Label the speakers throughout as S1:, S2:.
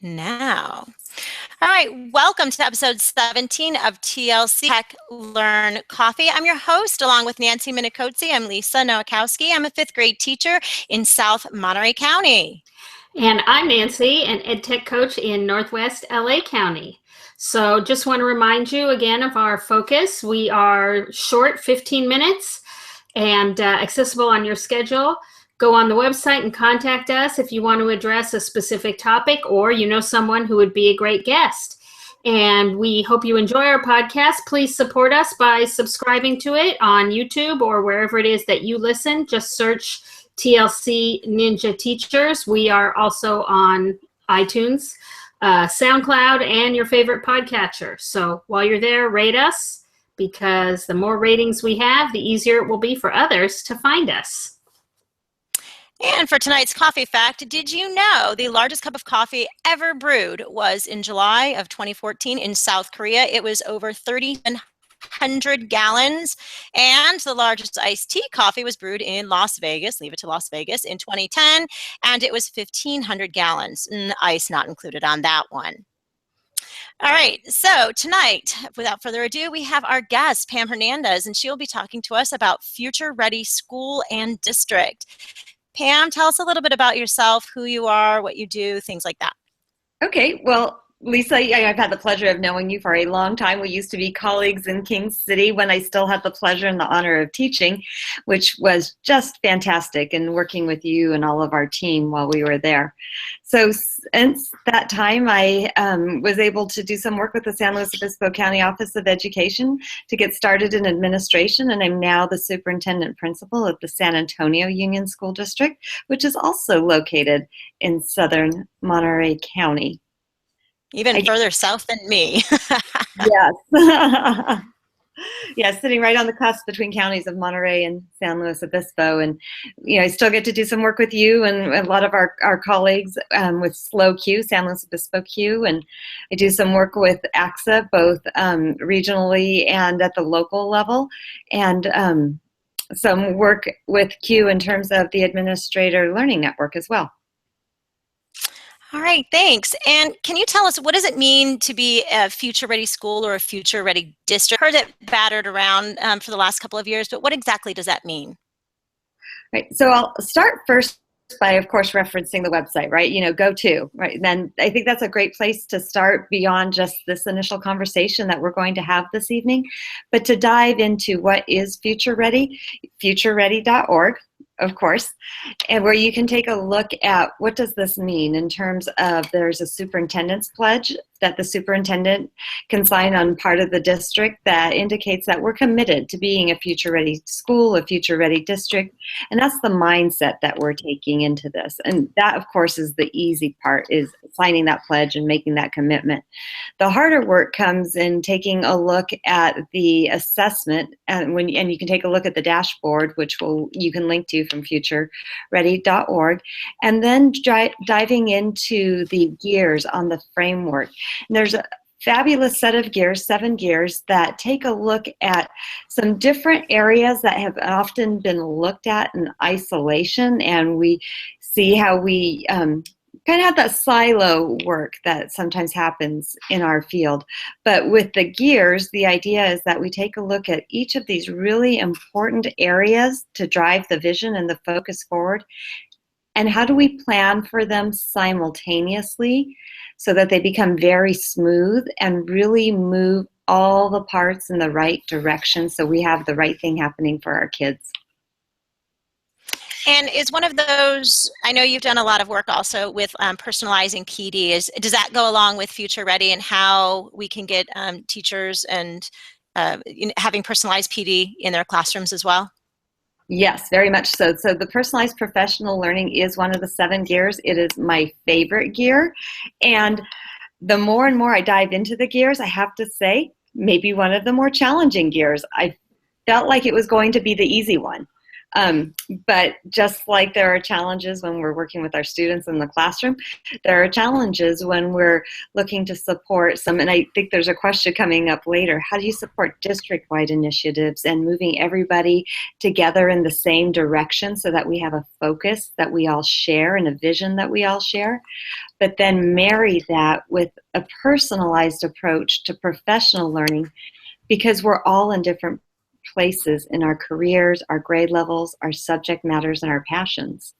S1: now. All right, welcome to episode 17 of TLC Tech Learn Coffee. I'm your host, along with Nancy Minikotze. I'm Lisa Nowakowski. I'm a fifth grade teacher in South Monterey County.
S2: And I'm Nancy, an ed tech coach in Northwest LA County. So just want to remind you again of our focus. We are short, 15 minutes, and accessible on your schedule. Go on the website and contact us if you want to address a specific topic or you know someone who would be a great guest. And we hope you enjoy our podcast. Please support us by subscribing to it on YouTube or wherever it is that you listen. Just search TLC Ninja Teachers. We are also on iTunes, SoundCloud, and your favorite podcatcher. So while you're there, rate us, because the more ratings we have, the easier it will be for others to find us.
S1: And for tonight's coffee fact, did you know the largest cup of coffee ever brewed was in July of 2014 in South Korea? It was over 3,100 gallons. And the largest iced tea coffee was brewed in Las Vegas, leave it to Las Vegas, in 2010. And it was 1,500 gallons, ice not included on that one. All right, so tonight, without further ado, we have our guest, Pam Hernandez, and she will be talking to us about Future Ready School and District. Pam, tell us a little bit about yourself, who you are, what you do, things like that.
S3: Okay, well, Lisa, I've had the pleasure of knowing you for a long time. We used to be colleagues in Kings City when I still had the pleasure and the honor of teaching, which was just fantastic, and working with you and all of our team while we were there. So since that time, I was able to do some work with the San Luis Obispo County Office of Education to get started in administration, and I'm now the superintendent principal of the San Antonio Union School District, which is also located in southern Monterey County.
S1: Even further south than me.
S3: Yes. Yeah, sitting right on the cusp between counties of Monterey and San Luis Obispo. And, I still get to do some work with you and a lot of our colleagues with SLO Q, San Luis Obispo Q. And I do some work with AXA, both regionally and at the local level. And some work with Q in terms of the Administrator Learning Network as well.
S1: All right, thanks. And can you tell us, what does it mean to be a future-ready school or a future-ready district? I've heard it battered around for the last couple of years, but what exactly does that mean?
S3: Right, so I'll start first by, of course, referencing the website, right? Go to, right? And then I think that's a great place to start beyond just this initial conversation that we're going to have this evening, but to dive into what is Future Ready, futureready.org. Of course, and where you can take a look at what does this mean in terms of there's a superintendent's pledge that the superintendent can sign on part of the district that indicates that we're committed to being a future-ready school, a future-ready district, and that's the mindset that we're taking into this. And that, of course, is the easy part, is signing that pledge and making that commitment. The harder work comes in taking a look at the assessment, and you can take a look at the dashboard, which you can link to from futureready.org, and then diving into the gears on the framework. And there's a fabulous set of gears, 7 gears, that take a look at some different areas that have often been looked at in isolation, and we see how we kind of have that silo work that sometimes happens in our field. But with the gears, the idea is that we take a look at each of these really important areas to drive the vision and the focus forward. And how do we plan for them simultaneously so that they become very smooth and really move all the parts in the right direction so we have the right thing happening for our kids?
S1: And is one of those, I know you've done a lot of work also with personalizing PD. Does that go along with Future Ready and how we can get teachers and having personalized PD in their classrooms as well?
S3: Yes, very much so. So the personalized professional learning is one of the 7 gears. It is my favorite gear. And the more and more I dive into the gears, I have to say, maybe one of the more challenging gears. I felt like it was going to be the easy one. But just like there are challenges when we're working with our students in the classroom, there are challenges when we're looking to support some, and I think there's a question coming up later, how do you support district-wide initiatives and moving everybody together in the same direction so that we have a focus that we all share and a vision that we all share, but then marry that with a personalized approach to professional learning, because we're all in different places in our careers, our grade levels, our subject matters, and our passions.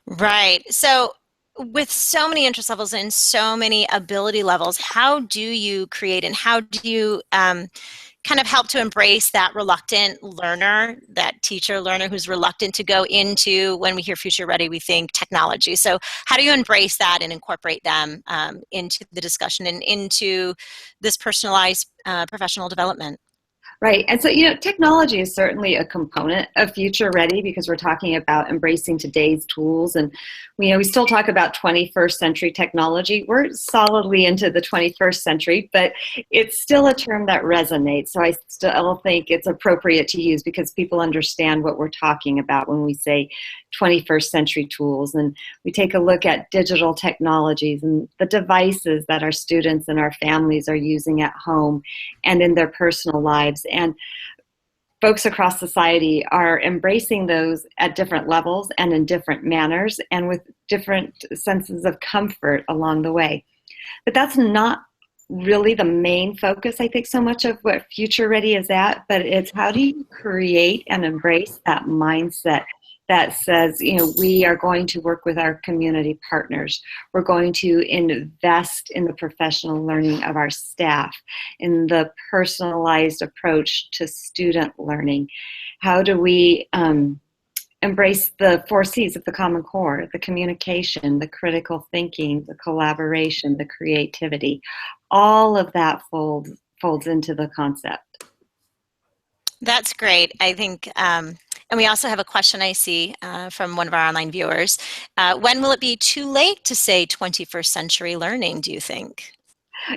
S1: Right. So with so many interest levels and so many ability levels, how do you create and how do you kind of help to embrace that reluctant learner, that teacher learner who's reluctant to go into, when we hear future ready, we think technology. So how do you embrace that and incorporate them into the discussion and into this personalized professional development?
S3: Right. And so, technology is certainly a component of future ready because we're talking about embracing today's tools. And, we still talk about 21st century technology. We're solidly into the 21st century, but it's still a term that resonates. So I still think it's appropriate to use because people understand what we're talking about when we say 21st century tools. And we take a look at digital technologies and the devices that our students and our families are using at home and in their personal lives. And folks across society are embracing those at different levels and in different manners and with different senses of comfort along the way. But that's not really the main focus, I think, so much of what Future Ready is at, but it's how do you create and embrace that mindset that says, we are going to work with our community partners. We're going to invest in the professional learning of our staff, in the personalized approach to student learning. How do we embrace the 4 C's of the Common Core, the communication, the critical thinking, the collaboration, the creativity? All of that folds into the concept.
S1: That's great. I think, and we also have a question I see from one of our online viewers. When will it be too late to say 21st century learning, do you think?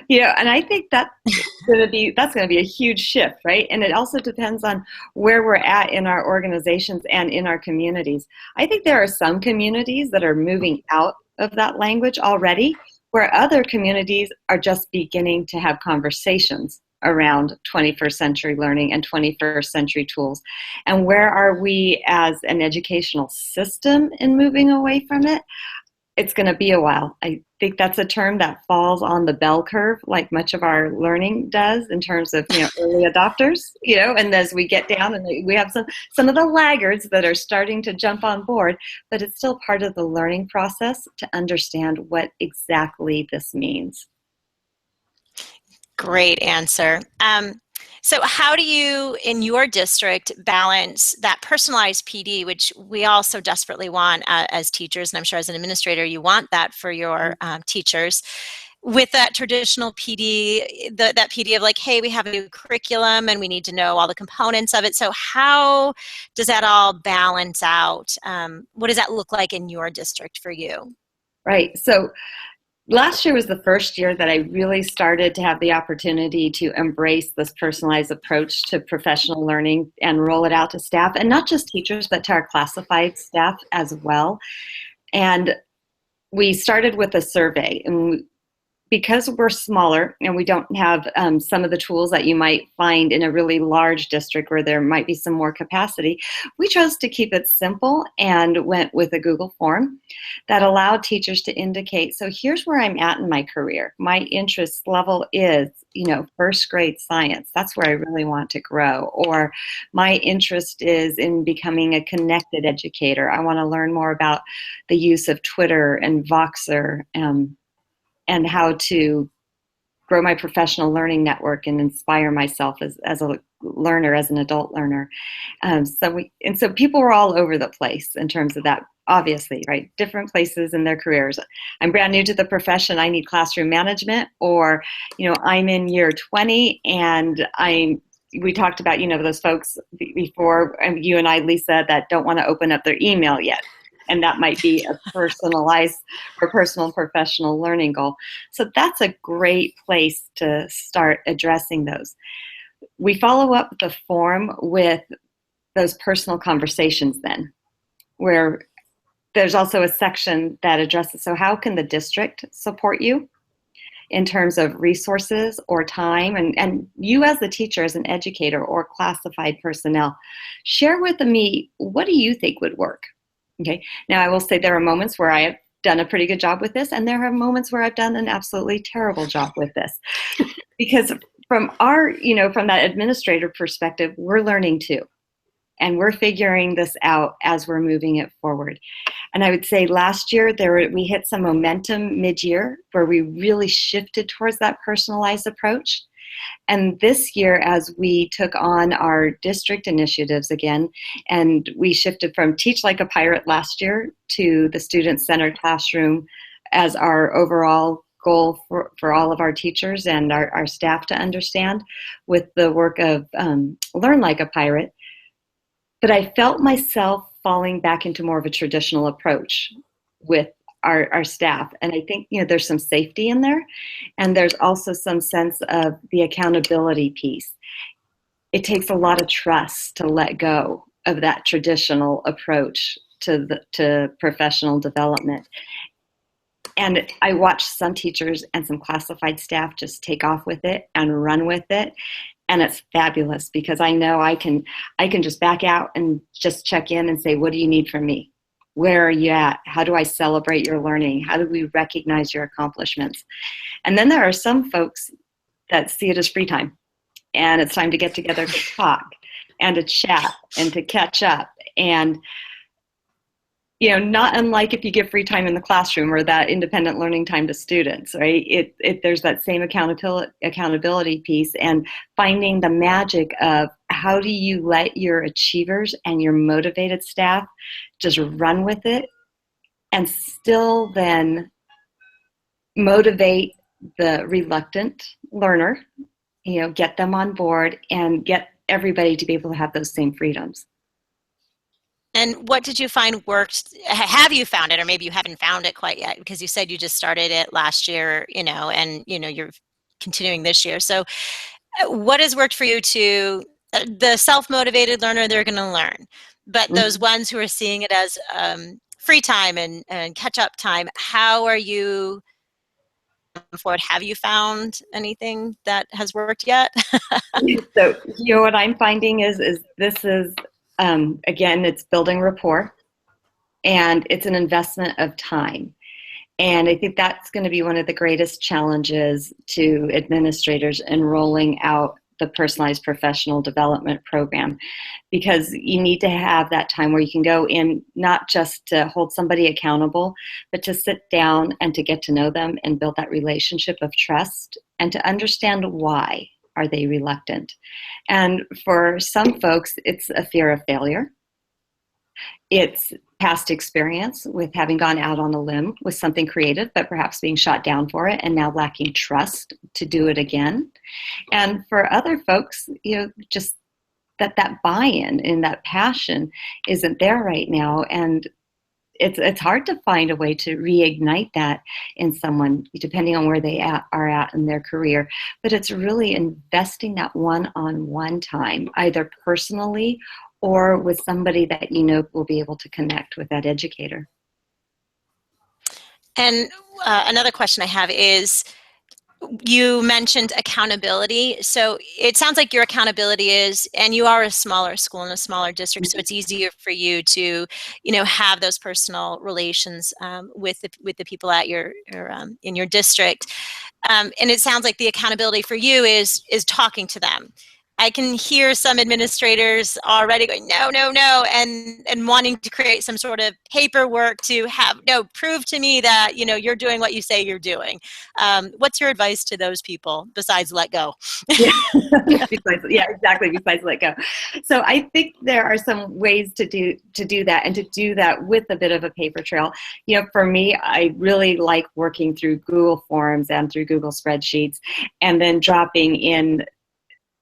S3: And I think that's going to be a huge shift, right? And it also depends on where we're at in our organizations and in our communities. I think there are some communities that are moving out of that language already, where other communities are just beginning to have conversations around 21st century learning and 21st century tools. And where are we as an educational system in moving away from it? It's going to be a while. I think that's a term that falls on the bell curve, like much of our learning does in terms of early adopters. And as we get down, and we have some of the laggards that are starting to jump on board, but it's still part of the learning process to understand what exactly this means.
S1: Great answer. So how do you, in your district, balance that personalized PD, which we all so desperately want as teachers, and I'm sure as an administrator, you want that for your teachers, with that traditional PD, that PD of like, hey, we have a new curriculum and we need to know all the components of it. So how does that all balance out? What does that look like in your district for you?
S3: Right. So last year was the first year that I really started to have the opportunity to embrace this personalized approach to professional learning and roll it out to staff, and not just teachers, but to our classified staff as well. And we started with a survey, and because we're smaller and we don't have some of the tools that you might find in a really large district where there might be some more capacity, we chose to keep it simple and went with a Google form that allowed teachers to indicate, so here's where I'm at in my career. My interest level is, first grade science. That's where I really want to grow. Or my interest is in becoming a connected educator. I want to learn more about the use of Twitter and Voxer, and how to grow my professional learning network and inspire myself as a learner, as an adult learner. So people were all over the place in terms of that, obviously, right? Different places in their careers. I'm brand new to the profession. I need classroom management, or, I'm in year 20 and we talked about, those folks before, and you and I, Lisa, that don't want to open up their email yet. And that might be a personalized or personal professional learning goal. So that's a great place to start addressing those. We follow up the form with those personal conversations then, where there's also a section that addresses, so how can the district support you in terms of resources or time, and you as the teacher, as an educator or classified personnel, share with me, what do you think would work? Okay. Now I will say there are moments where I have done a pretty good job with this, and there are moments where I've done an absolutely terrible job with this. Because from our, from that administrator perspective, we're learning too. And we're figuring this out as we're moving it forward. And I would say last year we hit some momentum mid-year where we really shifted towards that personalized approach. And this year, as we took on our district initiatives again, and we shifted from Teach Like a Pirate last year to the student-centered classroom as our overall goal for all of our teachers and our staff to understand, with the work of Learn Like a Pirate. But I felt myself falling back into more of a traditional approach with our staff. And I think, there's some safety in there. And there's also some sense of the accountability piece. It takes a lot of trust to let go of that traditional approach to professional development. And I watched some teachers and some classified staff just take off with it and run with it. And it's fabulous, because I know I can just back out and just check in and say, what do you need from me? Where are you at? How do I celebrate your learning? How do we recognize your accomplishments? And then there are some folks that see it as free time, and it's time to get together to talk and to chat and to catch up. And not unlike if you give free time in the classroom or that independent learning time to students, right? There's that same accountability piece, and finding the magic of how do you let your achievers and your motivated staff just run with it and still then motivate the reluctant learner, get them on board and get everybody to be able to have those same freedoms.
S1: And what did you find worked? Have you found it, or maybe you haven't found it quite yet, because you said you just started it last year, and you're continuing this year. So what has worked for you to the self-motivated learner? They're going to learn, but those ones who are seeing it as free time and catch-up time, how are you for it? Have you found anything that has worked yet?
S3: So what I'm finding is this is again, it's building rapport, and it's an investment of time. And I think that's going to be one of the greatest challenges to administrators in rolling out the personalized professional development program, because you need to have that time where you can go in, not just to hold somebody accountable, but to sit down and to get to know them and build that relationship of trust and to understand why are they reluctant. And for some folks, it's a fear of failure. It's past experience with having gone out on a limb with something creative, but perhaps being shot down for it and now lacking trust to do it again. And for other folks, just that buy-in and that passion isn't there right now. And it's hard to find a way to reignite that in someone, depending on where they are at in their career. But it's really investing that one-on-one time, either personally or with somebody that will be able to connect with that educator.
S1: And another question I have is, you mentioned accountability. So it sounds like your accountability is, and you are a smaller school in a smaller district, so it's easier for you to, have those personal relations with the people at your in your district. And it sounds like the accountability for you is talking to them. I can hear some administrators already going, no, and wanting to create some sort of paperwork to prove to me that, you're doing what you say you're doing. What's your advice to those people besides let go?
S3: Exactly. Besides let go. So I think there are some ways to do that, and to do that with a bit of a paper trail. For me, I really like working through Google Forms and through Google spreadsheets, and then dropping in,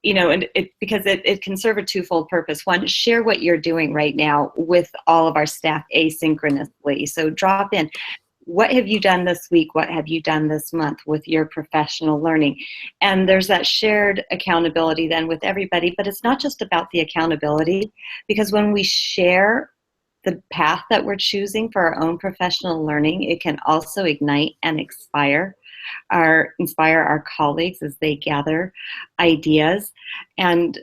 S3: because it can serve a twofold purpose. One, share what you're doing right now with all of our staff asynchronously. So drop in, what have you done this week? What have you done this month with your professional learning? And there's that shared accountability then with everybody, but it's not just about the accountability, because when we share the path that we're choosing for our own professional learning, it can also ignite and inspire our colleagues as they gather ideas. And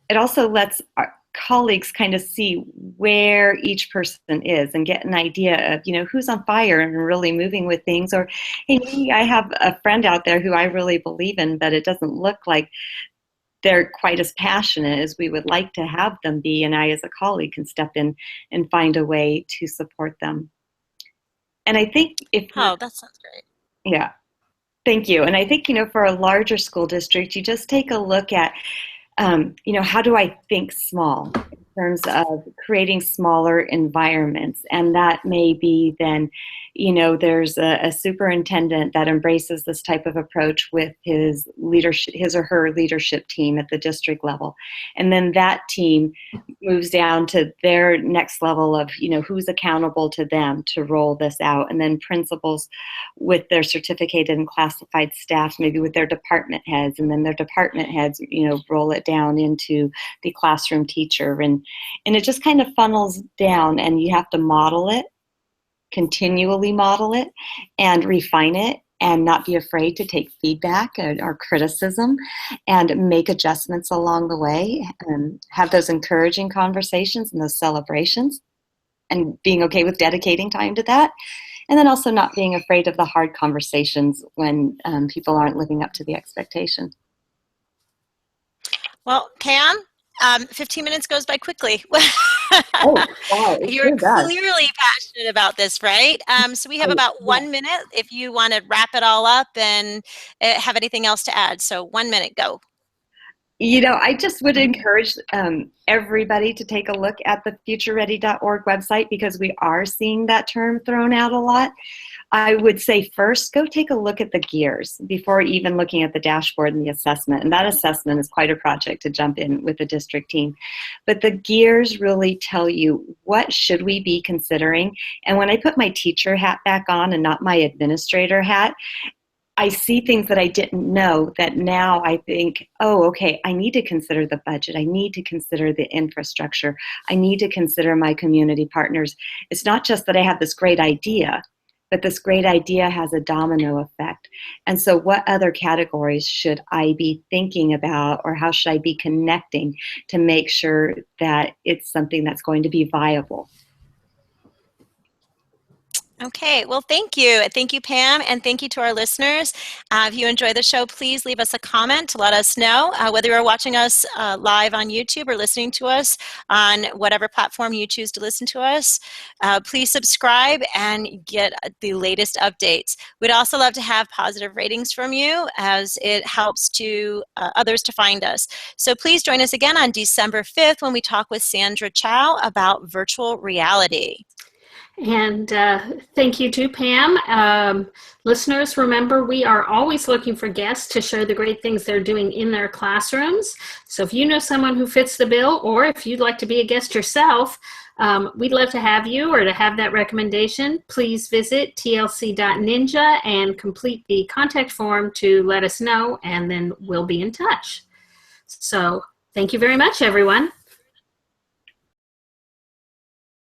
S3: it also lets our colleagues kind of see where each person is and get an idea of, who's on fire and really moving with things. Or, hey, maybe I have a friend out there who I really believe in, but it doesn't look like they're quite as passionate as we would like to have them be. And I, as a colleague, can step in and find a way to support them. And I think
S1: Oh, that sounds great.
S3: Yeah. Thank you. And I think, for a larger school district, you just take a look at, how do I think small in terms of creating smaller environments? And that may be then, there's a superintendent that embraces this type of approach with his or her leadership team at the district level. And then that team moves down to their next level of, who's accountable to them to roll this out. And then principals with their certificated and classified staff, maybe with their department heads, and then their department heads, roll it down into the classroom teacher. And it just kind of funnels down, and you have to model it, continually model it, and refine it, and not be afraid to take feedback or criticism and make adjustments along the way, and have those encouraging conversations and those celebrations, and being okay with dedicating time to that. And then also not being afraid of the hard conversations when people aren't living up to the expectation.
S1: Well, Pam, 15 minutes goes by quickly.
S3: Oh, wow,
S1: You're clearly passionate about this, right? So we have about 1 minute if you want to wrap it all up and have anything else to add. So 1 minute, go.
S3: I just would encourage everybody to take a look at the futureready.org website, because we are seeing that term thrown out a lot. I would say first, go take a look at the gears before even looking at the dashboard and the assessment. And that assessment is quite a project to jump in with the district team. But the gears really tell you, what should we be considering? And when I put my teacher hat back on and not my administrator hat, I see things that I didn't know that now I think, oh, okay, I need to consider the budget. I need to consider the infrastructure. I need to consider my community partners. It's not just that I have this great idea, but this great idea has a domino effect. And so what other categories should I be thinking about, or how should I be connecting to make sure that it's something that's going to be viable?
S1: Okay, well, thank you. Thank you, Pam, and thank you to our listeners. If you enjoy the show, please leave us a comment to let us know whether you're watching us live on YouTube or listening to us on whatever platform you choose to listen to us. Please subscribe and get the latest updates. We'd also love to have positive ratings from you, as it helps to others to find us. So please join us again on December 5th when we talk with Sandra Chow about virtual reality.
S2: And thank you too, Pam. Listeners, remember, we are always looking for guests to share the great things they're doing in their classrooms. So if you know someone who fits the bill, or if you'd like to be a guest yourself, we'd love to have you, or to have that recommendation. Please visit tlc.ninja and complete the contact form to let us know, and then we'll be in touch. So thank you very much, everyone.